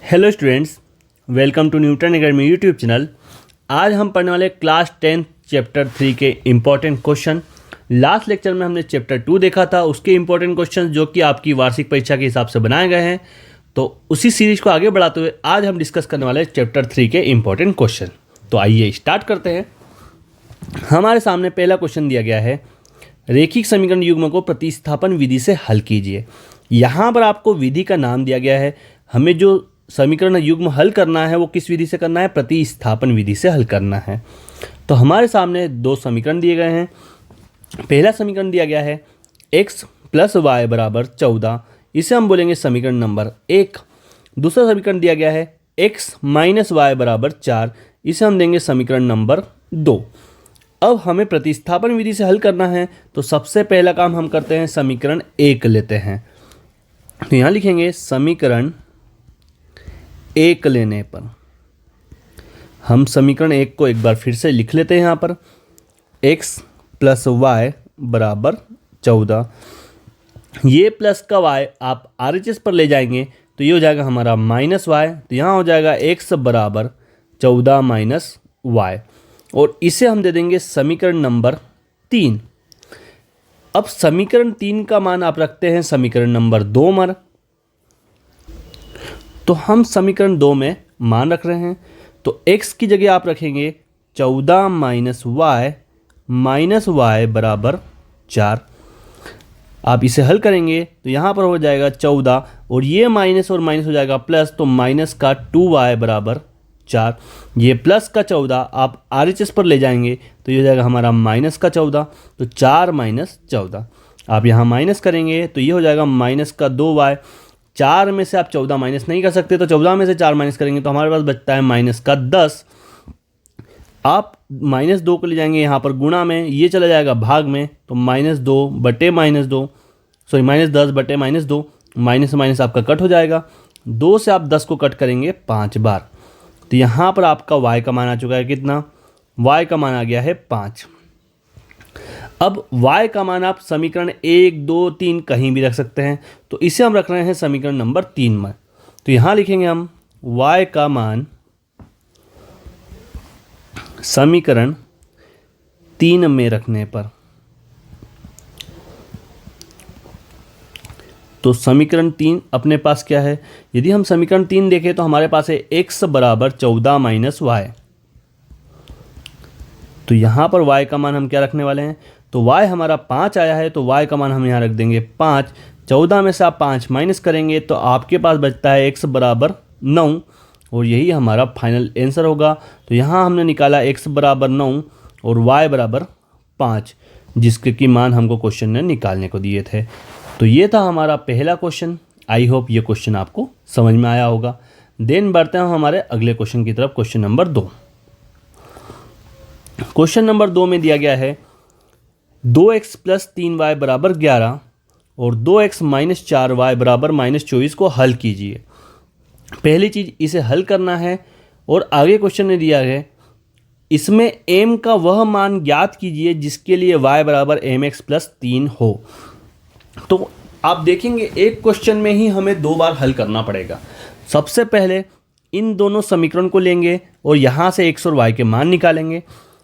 Hello students, welcome to Newton academy YouTube channel. आज हम पढ़ने वाले क्लास 10 चैप्टर 3 के इम्पॉर्टेंट क्वेश्चन। लास्ट लेक्चर में हमने चैप्टर 2 देखा था, उसके इम्पॉर्टेंट क्वेश्चन जो कि आपकी वार्षिक परीक्षा के हिसाब से बनाए गए हैं। तो उसी सीरीज को आगे बढ़ाते हुए आज हम डिस्कस करने वाले चैप्टर 3 के इम्पॉर्टेंट क्वेश्चन। तो आइए स्टार्ट करते हैं। हमारे सामने पहला क्वेश्चन दिया गया है, रेखिक समीकरण युग्म को प्रतिस्थापन विधि से हल कीजिए। यहाँ पर आपको विधि का नाम दिया गया है। हमें जो समीकरण युग्म हल करना है वो किस विधि से करना है? प्रतिस्थापन विधि से हल करना है। तो हमारे सामने दो समीकरण दिए गए हैं। पहला समीकरण दिया गया है x + y = 14, इसे हम बोलेंगे समीकरण नंबर 1। दूसरा समीकरण दिया गया है x - y = 4, इसे हम देंगे समीकरण नंबर 2। अब हमें प्रतिस्थापन विधि से हल करना है, तो सबसे पहला काम हम करते हैं, समीकरण 1 लेते हैं। तो यहाँ लिखेंगे समीकरण 1 लेने पर हम समीकरण 1 को एक बार फिर से लिख लेते हैं। यहाँ पर x + y = 14, ये प्लस का y आप RHS पर ले जाएंगे तो ये हो जाएगा हमारा -y। तो यहाँ हो जाएगा x = 14 - y, और इसे हम दे देंगे समीकरण नंबर 3। अब समीकरण 3 का मान आप रखते हैं समीकरण नंबर 2 में, तो हम समीकरण 2 में मान रख रहे हैं। तो x की जगह आप रखेंगे 14 - y = 4। आप इसे हल करेंगे तो यहाँ पर हो जाएगा 14, और ये माइनस और माइनस हो जाएगा प्लस, तो माइनस का 2y = 4। ये प्लस का 14 आप RHS पर ले जाएंगे तो ये हो जाएगा हमारा माइनस का 14। तो 4 - 14 आप यहाँ माइनस करेंगे तो ये हो जाएगा माइनस का 2y। 4 में से आप 14 माइनस नहीं कर सकते, तो 14 में से 4 माइनस करेंगे तो हमारे पास बचता है माइनस का 10। आप -2 को ले जाएंगे यहाँ पर गुणा में, ये चला जाएगा भाग में, तो -2 बटे -2, सॉरी -10 बटे -2, माइनस से माइनस आपका कट हो जाएगा। 2 से आप 10 को कट करेंगे 5 बार, तो यहाँ पर आपका y का मान आ चुका है कितना? y का मान आ गया है 5। अब y का मान आप समीकरण 1, 2, 3 कहीं भी रख सकते हैं, तो इसे हम रख रहे हैं समीकरण नंबर 3 में। तो यहाँ लिखेंगे हम y का मान समीकरण 3 में रखने पर, तो समीकरण 3 अपने पास क्या है? यदि हम समीकरण 3 देखें तो हमारे पास है x = 14 - y। तो यहाँ पर y का मान हम क्या रखने वाले हैं? तो y हमारा 5 आया है, तो y का मान हम यहाँ रख देंगे 5। 14 में से आप 5 माइनस करेंगे तो आपके पास बचता है x = 9, और यही हमारा फाइनल आंसर होगा। तो यहाँ हमने निकाला x = 9 और y = 5, जिसके की मान हमको क्वेश्चन ने निकालने को दिए थे। तो ये था हमारा पहला क्वेश्चन। आई होप ये क्वेश्चन आपको समझ में आया होगा। देन बढ़ते हैं हमारे अगले क्वेश्चन की तरफ, क्वेश्चन नंबर 2। क्वेश्चन नंबर 2 में दिया गया है 2x + 3y = 11 और 2x - 4y = -24 को हल कीजिए। पहली चीज़, इसे हल करना है, और आगे क्वेश्चन में दिया है इसमें m का वह मान ज्ञात कीजिए जिसके लिए y = mx + 3 हो। तो आप देखेंगे एक क्वेश्चन में ही हमें 2 बार हल करना पड़ेगा। सबसे पहले इन दोनों समीकरण को लेंगे और यहाँ से x और y के मान निकालेंगे।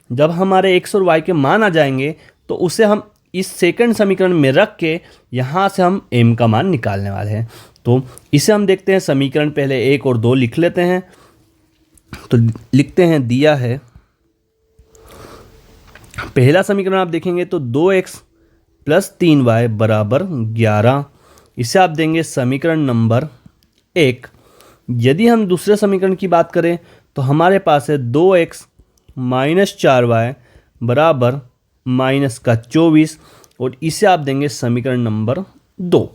जब हमारे x और y के मान आ जाएंगे तो उसे हम इस सेकंड समीकरण में रख के यहाँ से हम m का मान निकालने वाले हैं। तो इसे हम देखते हैं, समीकरण पहले 1 और 2 लिख लेते हैं। तो लिखते हैं, दिया है पहला समीकरण आप देखेंगे तो 2x + 3y = 11, इसे आप देंगे समीकरण नंबर 1। यदि हम दूसरे समीकरण की बात करें तो हमारे पास है 2x - 4y = -24, और इसे आप देंगे समीकरण नंबर 2।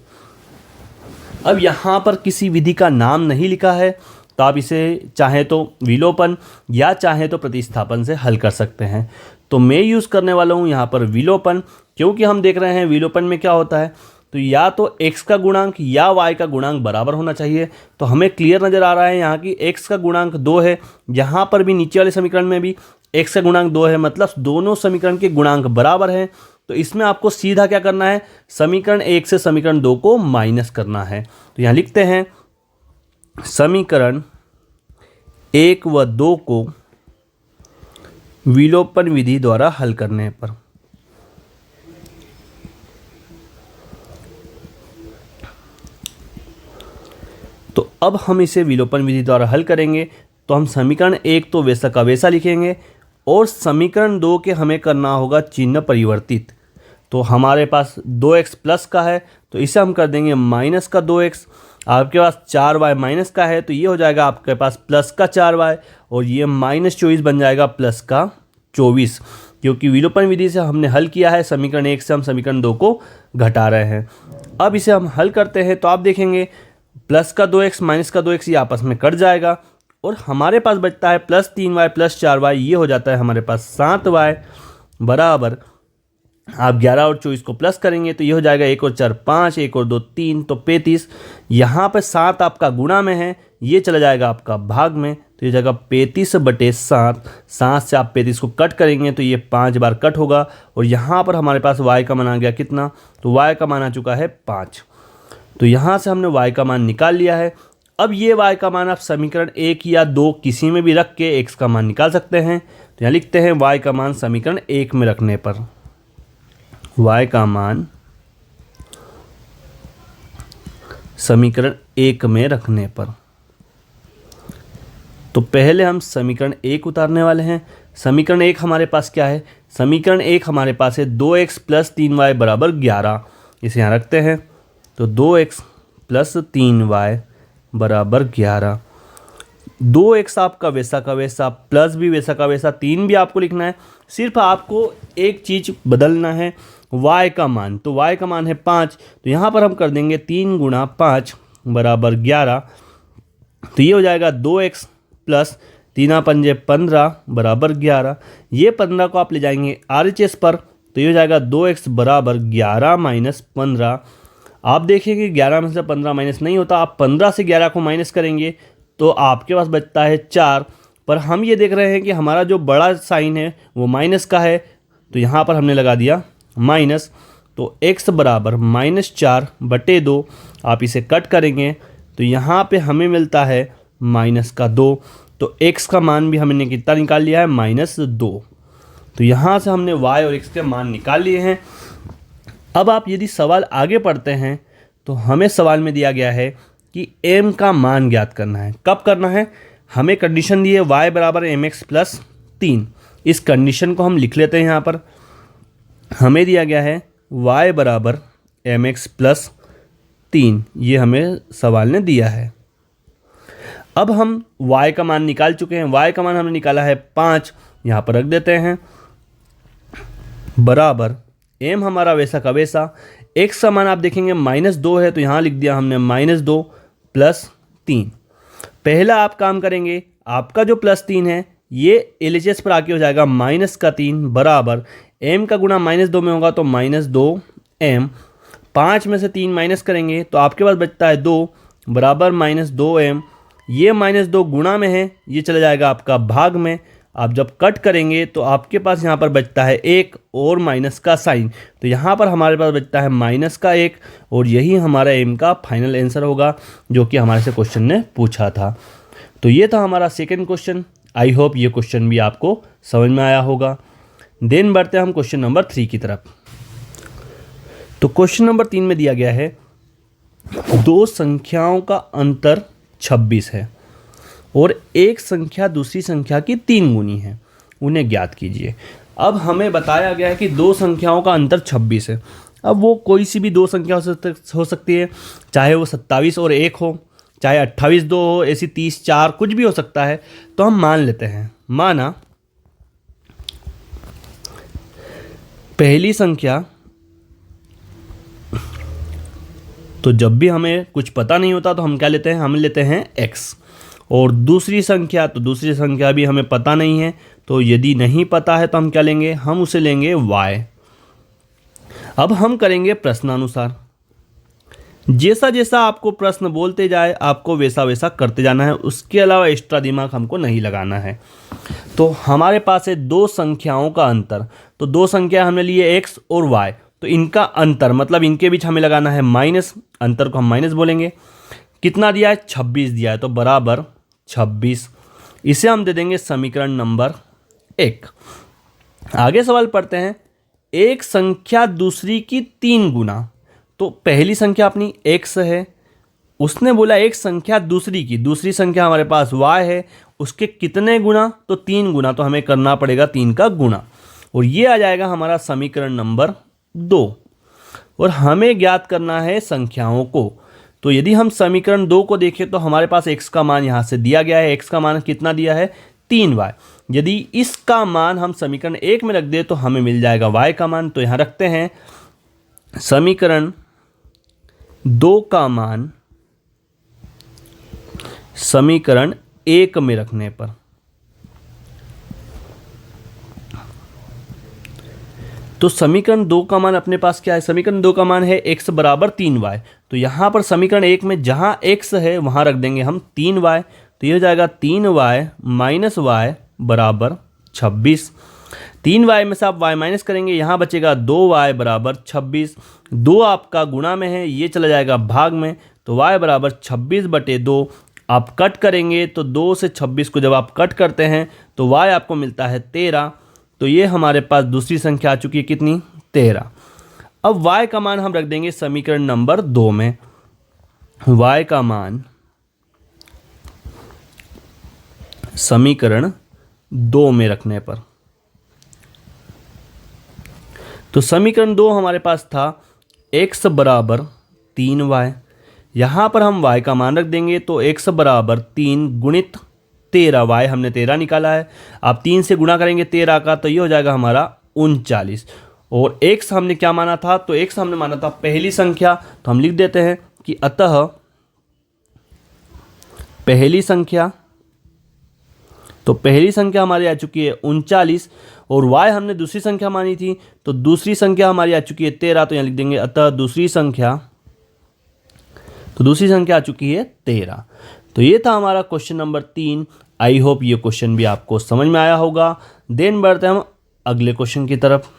अब यहाँ पर किसी विधि का नाम नहीं लिखा है, तो आप इसे चाहे तो विलोपन या चाहे तो प्रतिस्थापन से हल कर सकते हैं। तो मैं यूज़ करने वाला हूँ यहाँ पर विलोपन, क्योंकि हम देख रहे हैं विलोपन में क्या होता है, तो या तो x का गुणांक या y का गुणांक बराबर होना चाहिए। तो हमें क्लियर नज़र आ रहा है यहाँ की x का गुणांक 2 है, यहाँ पर भी नीचे वाले समीकरण में भी x का गुणांक 2 है, मतलब दोनों समीकरण के गुणांक बराबर हैं। तो इसमें आपको सीधा क्या करना है, समीकरण 1 से समीकरण 2 को माइनस करना है। तो यहाँ लिखते हैं समीकरण 1 व 2 को विलोपन विधि द्वारा हल करने पर। तो अब हम इसे विलोपन विधि द्वारा हल करेंगे। तो हम समीकरण 1 तो वैसा का वैसा लिखेंगे और समीकरण 2 के हमें करना होगा चिन्ह परिवर्तित। तो हमारे पास 2x प्लस का है तो इसे हम कर देंगे माइनस का 2x। आपके पास 4y माइनस का है तो ये हो जाएगा आपके पास प्लस का 4y और ये -24 बन जाएगा प्लस का 24, क्योंकि विलोपन विधि से हमने हल किया है। समीकरण 1 से हम समीकरण 2 को घटा रहे हैं। अब इसे हम हल करते हैं तो आप देखेंगे प्लस का 2x माइनस का 2x ये आपस में कट जाएगा और हमारे पास बचता है प्लस 3y प्लस 4y, ये हो जाता है हमारे पास 7y बराबर, आप 11 और 24 को प्लस करेंगे तो ये हो जाएगा 1 और 4 5, 1 और 2 3 तो 35। यहाँ पर 7 आपका गुणा में है, ये चला जाएगा आपका भाग में, तो ये जाएगा 35/7। 7 से आप 35 को कट करेंगे तो ये 5 बार कट होगा और यहाँ पर हमारे पास y का मान आ गया कितना, तो y का मान आ चुका है 5। तो यहाँ से हमने y का मान निकाल लिया है। अब ये y का मान आप समीकरण 1 या 2 किसी में भी रख के x का मान निकाल सकते हैं। तो यहाँ लिखते हैं y का मान समीकरण 1 में रखने पर, y का मान समीकरण 1 में रखने पर। तो पहले हम समीकरण 1 उतारने वाले हैं। समीकरण 1 हमारे पास क्या है, समीकरण 1 हमारे पास है 2x प्लस 3y बराबर 11। इसे यहाँ रखते हैं तो 2x प्लस 3y बराबर 11। 2x आपका वैसा का वैसा, प्लस भी वैसा का वैसा, 3 भी आपको लिखना है। सिर्फ आपको एक चीज़ बदलना है, y का मान। तो y का मान है 5, तो यहाँ पर हम कर देंगे 3 गुणा 5 बराबर 11। तो ये हो जाएगा 2x प्लस 3 पंजे 15 बराबर 11। ये 15 को आप ले जाएंगे RHS पर, तो ये हो जाएगा 2x बराबर 11 माइनस 15। आप देखेंगे 11 में से 15 माइनस नहीं होता, आप 15 से 11 को माइनस करेंगे तो आपके पास बचता है 4। पर हम ये देख रहे हैं कि हमारा जो बड़ा साइन है वो माइनस का है, तो यहाँ पर हमने लगा दिया माइनस। तो x बराबर -4/2। आप इसे कट करेंगे तो यहाँ पे हमें मिलता है -2। तो x का मान भी हमने कितना निकाल लिया है, -2। तो यहाँ से हमने y और x के मान निकाल लिए हैं। अब आप यदि सवाल आगे पढ़ते हैं तो हमें सवाल में दिया गया है कि m का मान ज्ञात करना है। कब करना है, हमें कंडीशन दी है y बराबर mx प्लस 3। इस कंडीशन को हम लिख लेते हैं। यहाँ पर हमें दिया गया है y बराबर mx प्लस 3, ये हमें सवाल ने दिया है। अब हम y का मान निकाल चुके हैं। y का मान हमने निकाला है 5, यहाँ पर रख देते हैं बराबर m हमारा वैसा का वैसा। x का मान आप देखेंगे -2 है, तो यहाँ लिख दिया हमने -2 प्लस 3। पहला आप काम करेंगे, आपका जो +3 है ये LHS पर आके हो जाएगा -3 बराबर m का गुणा -2 में होगा तो -2m। 5 में से 3 माइनस करेंगे तो आपके पास बचता है 2 बराबर -2m। ये -2 गुणा में है, ये चला जाएगा आपका भाग में। आप जब कट करेंगे तो आपके पास यहाँ पर बचता है 1 और माइनस का साइन, तो यहाँ पर हमारे पास बचता है -1 और यही हमारा m का फाइनल आंसर होगा जो कि हमारे से क्वेश्चन ने पूछा था। तो ये था हमारा सेकंड क्वेश्चन। आई होप ये क्वेश्चन भी आपको समझ में आया होगा। देन बढ़ते हैं हम क्वेश्चन नंबर 3 की तरफ। तो क्वेश्चन नंबर 3 में दिया गया है 2 संख्याओं का अंतर 26 है और एक संख्या दूसरी संख्या की 3 गुनी है, उन्हें ज्ञात कीजिए। अब हमें बताया गया है कि 2 संख्याओं का अंतर 26 है। अब वो कोई सी भी 2 संख्या हो सकती है, चाहे वो 27 और 1 हो, चाहे 28 2 हो, ऐसी 30 4, कुछ भी हो सकता है। तो हम मान लेते हैं, माना पहली संख्या, तो जब भी हमें कुछ पता नहीं होता तो हम क्या लेते हैं, हम लेते हैं x। और दूसरी संख्या, तो दूसरी संख्या भी हमें पता नहीं है, तो यदि नहीं पता है तो हम क्या लेंगे, हम उसे लेंगे y। अब हम करेंगे प्रश्नानुसार। जैसा जैसा आपको प्रश्न बोलते जाए आपको वैसा वैसा करते जाना है, उसके अलावा एक्स्ट्रा दिमाग हमको नहीं लगाना है। तो हमारे पास है 2 संख्याओं का अंतर। तो 2 संख्या हमने लिए x और y, तो इनका अंतर मतलब इनके बीच हमें लगाना है माइनस, अंतर को हम माइनस बोलेंगे। कितना दिया है, 26 दिया है, तो बराबर 26। इसे हम दे देंगे समीकरण नंबर 1। आगे सवाल पढ़ते हैं, एक संख्या दूसरी की 3 गुना। तो पहली संख्या अपनी x है, उसने बोला एक संख्या दूसरी की, दूसरी संख्या हमारे पास y है, उसके कितने गुना, तो 3 गुना, तो हमें करना पड़ेगा 3 का गुना, और ये आ जाएगा हमारा समीकरण नंबर 2। और हमें ज्ञात करना है संख्याओं को। तो यदि हम समीकरण 2 को देखें तो हमारे पास x का मान यहाँ से दिया गया है, x का मान कितना दिया है, 3y। यदि इसका मान हम समीकरण 1 में रख दें तो हमें मिल जाएगा y का मान। तो यहाँ रखते हैं समीकरण 2 का मान समीकरण 1 में रखने पर, तो समीकरण 2 का मान अपने पास क्या है, समीकरण 2 का मान है x बराबर 3y। तो यहाँ पर समीकरण 1 में जहाँ x है वहाँ रख देंगे हम 3y। तो ये हो जाएगा 3y माइनस y बराबर 26। 3y में से आप y माइनस करेंगे, यहाँ बचेगा 2y बराबर 26। 2 आपका गुणा में है, ये चला जाएगा भाग में, तो y बराबर 26/2। आप कट करेंगे तो 2 से 26 को जब आप कट करते हैं तो y आपको मिलता है 13। तो ये हमारे पास दूसरी संख्या आ चुकी है कितनी, 13। अब y का मान हम रख देंगे समीकरण नंबर 2 में। y का मान समीकरण 2 में रखने पर, तो समीकरण 2 हमारे पास था x बराबर 3y। यहाँ पर हम y का मान रख देंगे, तो x बराबर 3 गुणित 13, y हमने 13 निकाला है, आप 3 से गुणा करेंगे 13 का, तो ये हो जाएगा हमारा 39। और x हमने क्या माना था, तो x हमने माना था पहली संख्या, तो हम लिख देते हैं कि अतः पहली संख्या, तो पहली संख्या हमारी आ चुकी है 39, और y हमने दूसरी संख्या मानी थी, तो दूसरी संख्या हमारी आ चुकी है 13। तो यहाँ लिख देंगे अतः दूसरी संख्या, तो दूसरी संख्या आ चुकी है 13। तो ये था हमारा क्वेश्चन नंबर 3। आई होप ये क्वेश्चन भी आपको समझ में आया होगा। देन बढ़ते हैं हम अगले क्वेश्चन की तरफ।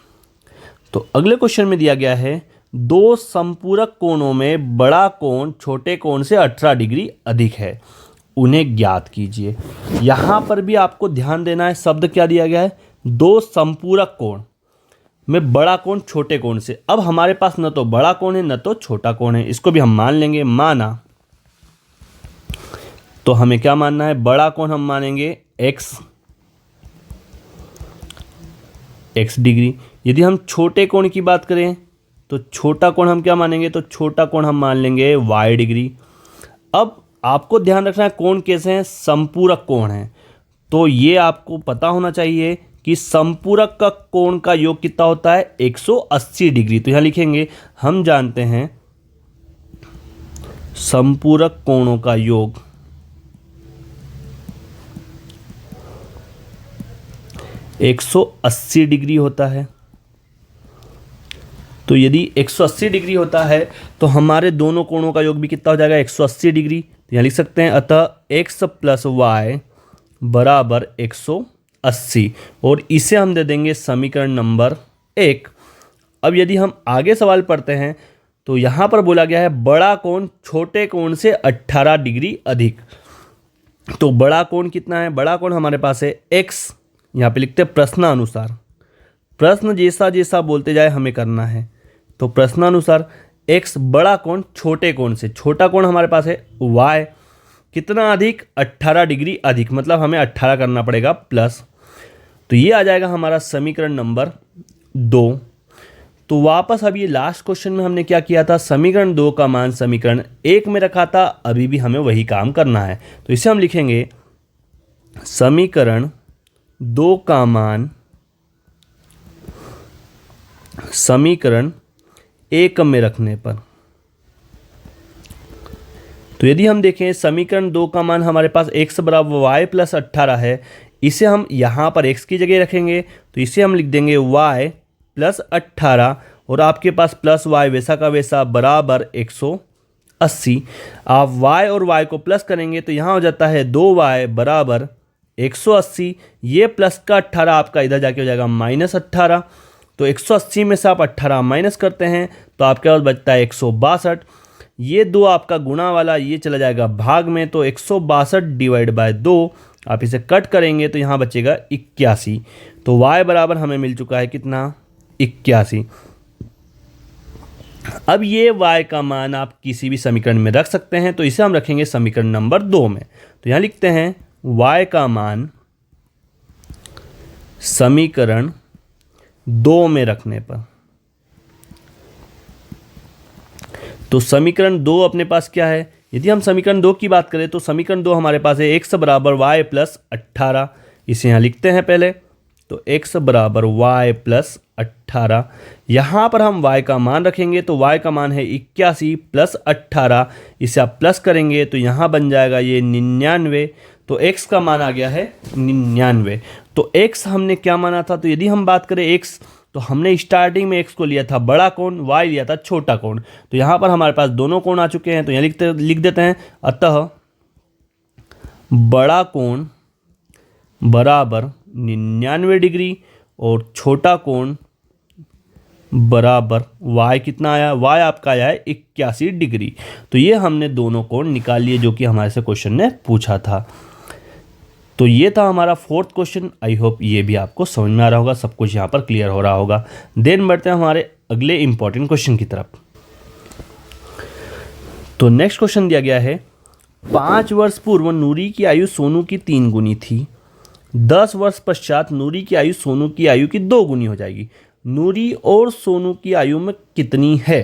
तो अगले क्वेश्चन में दिया गया है, दो संपूरक कोणों में बड़ा कोण छोटे कोण से 18 डिग्री अधिक है, उन्हें ज्ञात कीजिए। यहाँ पर भी आपको ध्यान देना है, शब्द क्या दिया गया है, दो संपूरक कोण में बड़ा कोण छोटे कोण से। अब हमारे पास न तो बड़ा कोण है न तो छोटा कोण है, इसको भी हम मान लेंगे। माना, तो हमें क्या मानना है, बड़ा कोण हम मानेंगे x डिग्री। यदि हम छोटे कोण की बात करें तो छोटा कोण हम क्या मानेंगे, तो छोटा कोण हम मान लेंगे y डिग्री। अब आपको ध्यान रखना है कोण कैसे हैं, संपूरक कोण हैं। तो ये आपको पता होना चाहिए कि संपूरक का कोण का योग कितना होता है, 180 डिग्री। तो यहाँ लिखेंगे, हम जानते हैं संपूरक कोणों का योग 180 डिग्री होता है। तो यदि 180 डिग्री होता है तो हमारे दोनों कोणों का योग भी कितना हो जाएगा, 180 डिग्री। तो यहाँ लिख सकते हैं अतः x प्लस वाई बराबर 180, और इसे हम दे देंगे समीकरण नंबर 1। अब यदि हम आगे सवाल पढ़ते हैं तो यहाँ पर बोला गया है बड़ा कोण छोटे कोण से 18 डिग्री अधिक। तो बड़ा कोण कितना है, बड़ा कोण हमारे पास है x, यहाँ पे लिखते हैं प्रश्नानुसार, प्रश्न जैसा जैसा बोलते जाए हमें करना है। तो प्रश्नानुसार x बड़ा कोण छोटे कोण से, छोटा कोण हमारे पास है y, कितना अधिक, 18 डिग्री अधिक, मतलब हमें 18 करना पड़ेगा प्लस। तो ये आ जाएगा हमारा समीकरण नंबर 2। तो वापस अब ये लास्ट क्वेश्चन में हमने क्या किया था, समीकरण 2 का मान समीकरण 1 में रखा था, अभी भी हमें वही काम करना है। तो इसे हम लिखेंगे समीकरण 2 का मान समीकरण 1 में रखने पर। तो यदि हम देखें समीकरण 2 का मान हमारे पास x बराबर y प्लस 18 है, इसे हम यहाँ पर x की जगह रखेंगे, तो इसे हम लिख देंगे y प्लस 18, और आपके पास प्लस y वैसा का वैसा बराबर 180। आप y और y को प्लस करेंगे तो यहाँ हो जाता है 2y बराबर 180, ये प्लस का 18 आपका इधर जाके हो जाएगा माइनस 18। तो 180 में से आप 18 माइनस करते हैं तो आपके पास बचता है 162। ये 2 आपका गुणा वाला ये चला जाएगा भाग में, तो 162 डिवाइड बाय 2 आप इसे कट करेंगे तो यहाँ बचेगा 81। तो y बराबर हमें मिल चुका है कितना, 81। अब ये y का मान आप किसी भी समीकरण में रख सकते हैं, तो इसे हम रखेंगे समीकरण नंबर 2 में। तो यहाँ लिखते हैं y का मान समीकरण 2 में रखने पर, तो समीकरण 2 अपने पास क्या है, यदि हम समीकरण 2 की बात करें तो समीकरण 2 हमारे पास है x बराबर y प्लस 18। इसे यहाँ लिखते हैं पहले, तो x बराबर y प्लस 18। यहाँ पर हम y का मान रखेंगे, तो y का मान है 81 प्लस 18। इसे आप प्लस करेंगे तो यहाँ बन जाएगा ये 99। तो x का मान आ गया है 99। तो x हमने क्या माना था, तो यदि हम बात करें x, तो हमने स्टार्टिंग में x को लिया था बड़ा कोण, y लिया था छोटा कोण। तो यहाँ पर हमारे पास दोनों कोण आ चुके हैं, तो यहाँ लिख देते हैं, अतः बड़ा कोण बराबर 99 डिग्री और छोटा कोण बराबर y कितना आया, y आपका आया है 81 डिग्री। तो ये हमने दोनों कोण निकाल लिए जो कि हमारे से क्वेश्चन ने पूछा था। तो ये था हमारा 4th क्वेश्चन। आई होप ये भी आपको समझ में आ रहा होगा, सब कुछ यहाँ पर क्लियर हो रहा होगा। देन बढ़ते हैं हमारे अगले इंपॉर्टेंट क्वेश्चन की तरफ। तो नेक्स्ट क्वेश्चन दिया गया है, 5 वर्ष पूर्व नूरी की आयु सोनू की 3 गुनी थी, 10 वर्ष पश्चात नूरी की आयु सोनू की आयु की 2 गुनी हो जाएगी। नूरी और सोनू की आयु में कितनी है।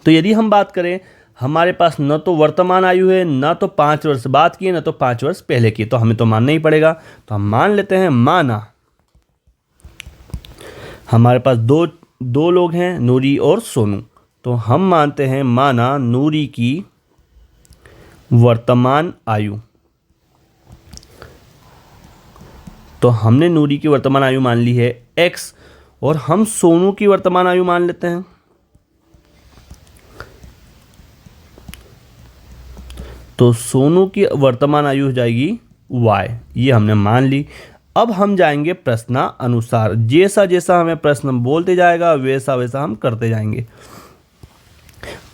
तो यदि हम बात करें, हमारे पास न तो वर्तमान आयु है, न तो 5 वर्ष बाद की है, न तो 5 वर्ष पहले की, तो हमें तो मानना ही पड़ेगा। तो हम मान लेते हैं, माना हमारे पास दो लोग हैं, नूरी और सोनू। तो हम मानते हैं, माना नूरी की वर्तमान आयु, तो हमने नूरी की वर्तमान आयु मान ली है x, और हम सोनू की वर्तमान आयु मान लेते हैं। तो सोनू की वर्तमान आयु हो जाएगी y, ये हमने मान ली। अब हम जाएंगे प्रश्नानुसार, जैसा जैसा हमें प्रश्न बोलते जाएगा वैसा वैसा हम करते जाएंगे।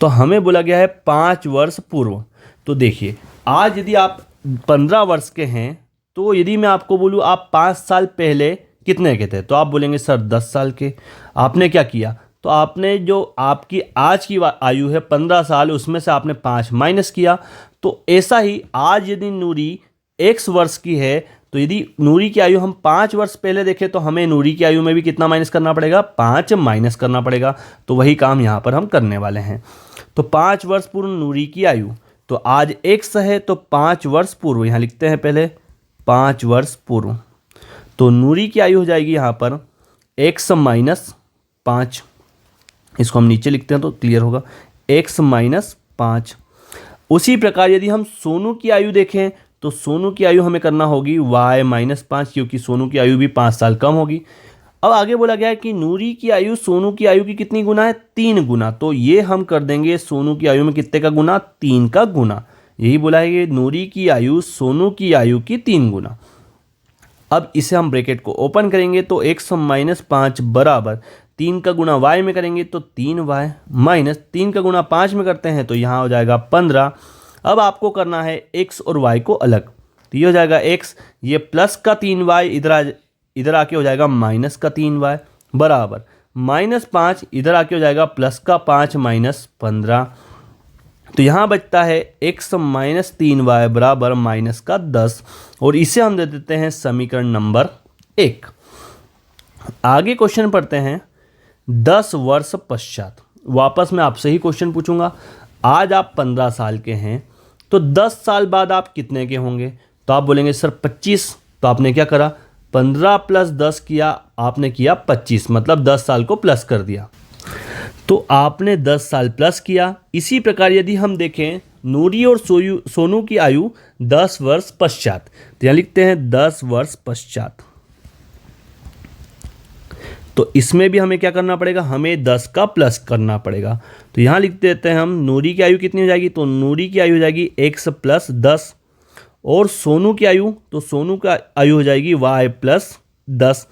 तो हमें बोला गया है 5 वर्ष पूर्व। तो देखिए, आज यदि आप 15 वर्ष के हैं, तो यदि मैं आपको बोलूँ आप 5 साल पहले कितने के थे, तो आप बोलेंगे सर 10 साल के। आपने क्या किया, तो आपने जो आपकी आज की आयु है 15 साल, उसमें से आपने 5 माइनस किया। तो ऐसा ही आज यदि नूरी x वर्ष की है, तो यदि नूरी की आयु हम 5 वर्ष पहले देखें, तो हमें नूरी की आयु में भी कितना माइनस करना पड़ेगा, 5 माइनस करना पड़ेगा। तो वही काम यहाँ पर हम करने वाले हैं। तो 5 वर्ष पूर्व नूरी की आयु, तो आज x है, तो 5 वर्ष पूर्व यहाँ लिखते हैं पहले, 5 वर्ष पूर्व। तो नूरी की आयु हो जाएगी यहाँ पर x माइनस 5, इसको हम नीचे लिखते हैं तो क्लियर होगा, x माइनस 5। उसी प्रकार यदि हम सोनू की आयु देखें, तो सोनू की आयु हमें करना होगी y माइनस 5, क्योंकि सोनू की आयु भी 5 साल कम होगी। अब आगे बोला गया है कि नूरी की आयु सोनू की आयु की कितनी गुना है, 3 गुना। तो ये हम कर देंगे सोनू की आयु में कितने का गुना, 3 का गुना। यही बोला है कि नूरी की आयु सोनू की आयु की 3 गुना। अब इसे हम ब्रैकेट को ओपन करेंगे, तो x माइनस 5 बराबर 3 का गुना y में करेंगे तो 3y, माइनस 3 का गुना 5 में करते हैं तो यहाँ हो जाएगा 15। अब आपको करना है x और y को अलग, तो ये हो जाएगा x, ये प्लस का 3y इधर आके हो जाएगा माइनस का 3y, बराबर माइनस 5 इधर आके हो जाएगा प्लस का 5 माइनस 15। तो यहाँ बचता है x माइनस 3y बराबर माइनस का 10, और इसे हम दे देते हैं समीकरण नंबर 1। आगे क्वेश्चन पढ़ते हैं, 10 वर्ष पश्चात। वापस मैं आपसे ही क्वेश्चन पूछूंगा, आज आप 15 साल के हैं, तो 10 साल बाद आप कितने के होंगे। तो आप बोलेंगे सर 25। तो आपने क्या करा, 15 प्लस 10 किया, आपने किया 25, मतलब 10 साल को प्लस कर दिया। तो आपने 10 साल प्लस किया। इसी प्रकार यदि हम देखें नूरी और सोनू की आयु 10 वर्ष पश्चात, तो यहाँ लिखते हैं 10 वर्ष पश्चात। तो इसमें भी हमें क्या करना पड़ेगा, हमें 10 का प्लस करना पड़ेगा। तो यहाँ लिख देते हैं हम, नूरी की आयु कितनी हो जाएगी, तो नूरी की आयु हो जाएगी x प्लस 10, और सोनू की आयु, तो सोनू का आयु हो जाएगी y प्लस 10।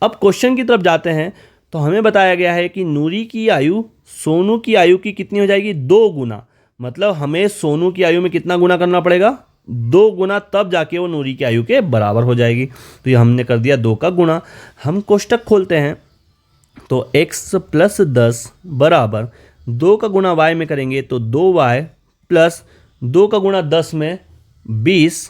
अब क्वेश्चन की तरफ जाते हैं, तो हमें बताया गया है कि नूरी की आयु सोनू की आयु की कितनी हो जाएगी, 2 गुना। मतलब हमें सोनू की आयु में कितना गुना करना पड़ेगा, 2 गुना, तब जाके वो नूरी की आयु के बराबर हो जाएगी। तो ये हमने कर दिया 2 का गुना। हम कोष्टक खोलते हैं तो x + 10 बराबर 2 का गुना y में करेंगे तो 2y प्लस 2 का गुना 10 में 20।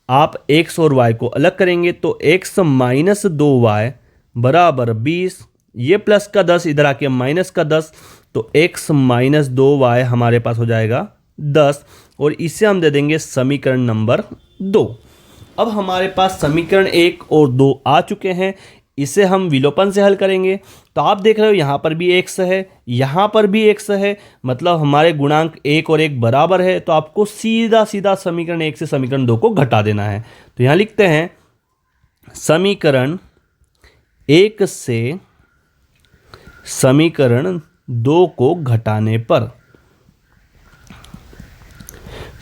आप x और y को अलग करेंगे तो x - 2y बराबर 20। ये प्लस का 10 इधर आके माइनस का 10, तो x - 2y हमारे पास हो जाएगा 10, और इसे हम दे देंगे समीकरण नंबर 2। अब हमारे पास समीकरण 1 और 2 आ चुके हैं। इसे हम विलोपन से हल करेंगे। तो आप देख रहे हो यहाँ पर भी x है, यहाँ पर भी x है, मतलब हमारे गुणांक 1 और 1 बराबर है। तो आपको सीधा सीधा समीकरण 1 से समीकरण 2 को घटा देना है। तो यहाँ लिखते हैं समीकरण 1 से समीकरण 2 को घटाने पर।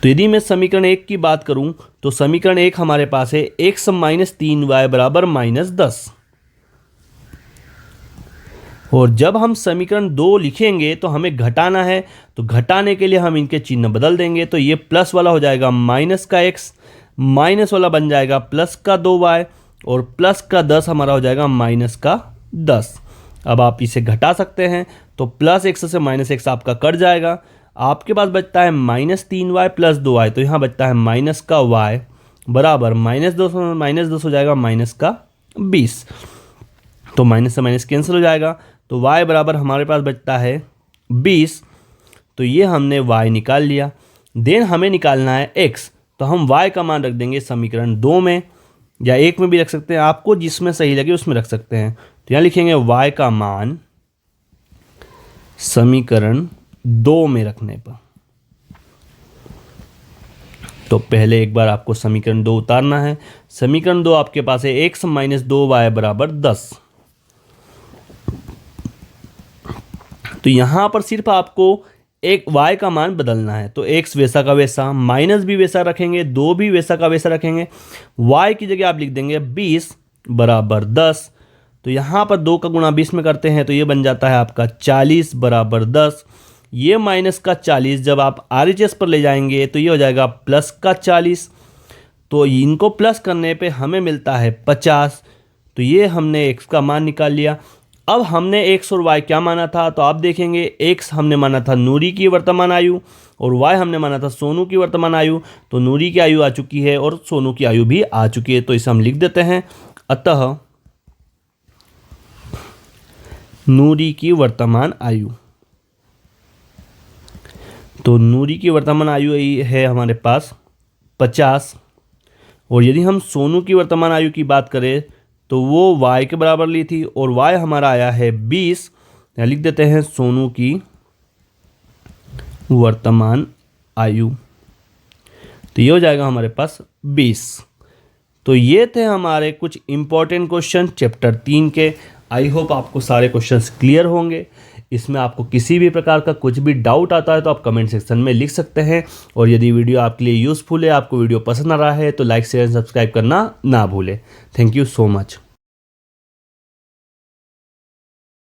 तो यदि मैं समीकरण 1 की बात करूं तो समीकरण 1 हमारे पास है x - 3y बराबर -10। और जब हम समीकरण 2 लिखेंगे तो हमें घटाना है, तो घटाने के लिए हम इनके चिन्ह बदल देंगे। तो ये प्लस वाला हो जाएगा माइनस का x, माइनस वाला बन जाएगा प्लस का 2y, और प्लस का 10 हमारा हो जाएगा माइनस का 10। अब आप इसे घटा सकते हैं तो प्लस x से माइनस x आपका कट जाएगा। आपके पास बचता है -3y प्लस 2y, तो यहाँ बचता है माइनस का y बराबर -2 हो जाएगा माइनस का 20। तो माइनस से माइनस कैंसिल हो जाएगा, तो y बराबर हमारे पास बचता है 20। तो ये हमने y निकाल लिया। देन हमें निकालना है x, तो हम y का मान रख देंगे समीकरण 2 में, या 1 में भी रख सकते हैं, आपको जिसमें सही लगे उसमें रख सकते हैं। तो यहाँ लिखेंगे y का मान समीकरण 2 में रखने पर। तो पहले एक बार आपको समीकरण 2 उतारना है। समीकरण 2 आपके पास है x - 2y बराबर 10। तो यहाँ पर सिर्फ आपको एक y का मान बदलना है। तो x वैसा का वैसा, माइनस भी वैसा रखेंगे, 2 भी वैसा का वैसा रखेंगे। y की जगह आप लिख देंगे 20 बराबर 10। तो यहाँ पर 2 का गुणा 20 में करते हैं तो ये बन जाता है आपका 40 बराबर 10। ये माइनस का 40 जब आप RHS पर ले जाएंगे तो ये हो जाएगा प्लस का 40। तो इनको प्लस करने पे हमें मिलता है 50। तो ये हमने x का मान निकाल लिया। अब हमने x और y क्या माना था, तो आप देखेंगे x हमने माना था नूरी की वर्तमान आयु, और y हमने माना था सोनू की वर्तमान आयु। तो नूरी की आयु आ चुकी है और सोनू की आयु भी आ चुकी है, तो इसे हम लिख देते हैं। अतः नूरी की वर्तमान आयु, तो नूरी की वर्तमान आयु है हमारे पास 50। और यदि हम सोनू की वर्तमान आयु की बात करें तो वो y के बराबर ली थी, और y हमारा आया है 20। यहाँ लिख देते हैं सोनू की वर्तमान आयु, तो ये हो जाएगा हमारे पास 20। तो ये थे हमारे कुछ इंपॉर्टेंट क्वेश्चन चैप्टर 3 के। आई होप आपको सारे क्वेश्चंस क्लियर होंगे। इसमें आपको किसी भी प्रकार का कुछ भी डाउट आता है तो आप कमेंट सेक्शन में लिख सकते हैं। और यदि वीडियो आपके लिए यूज़फुल है, आपको वीडियो पसंद आ रहा है, तो लाइक शेयर सब्सक्राइब करना ना भूलें। Thank you so much.